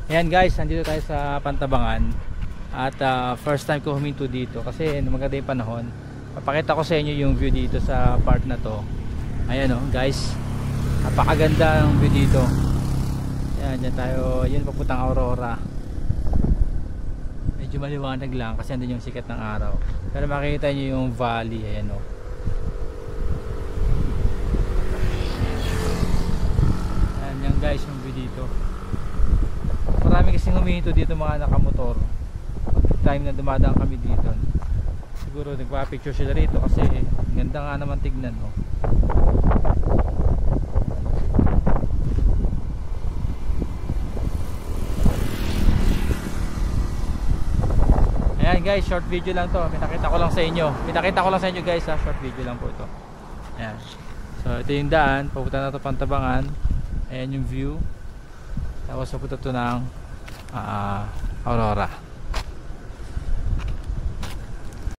Ayan guys, nandito tayo sa Pantabangan. At first time ko huminto dito kasi maganda yung panahon. Papakita ko sa inyo yung view dito sa part na to. Ayan oh guys, napakaganda ng view dito. Ayan, dyan tayo, yun papuntang Aurora. Medyo maliwanag lang kasi andun yung sikat ng araw. Pero makikita nyo yung valley. Ayan oh. Ayan yan guys yung view dito. Marami kasing humihinto dito mga nakamotor. Time na dumadaan kami dito, siguro nagpa-picture sila rito kasi ganda nga naman tignan oh. Ayan guys, short video lang to. Pinakita ko lang sa inyo guys ha. Short video lang po ito. Ayan. So ito yung daan, papunta na to Pantabangan. Ayan yung view. Tapos papunta to ng Aurora.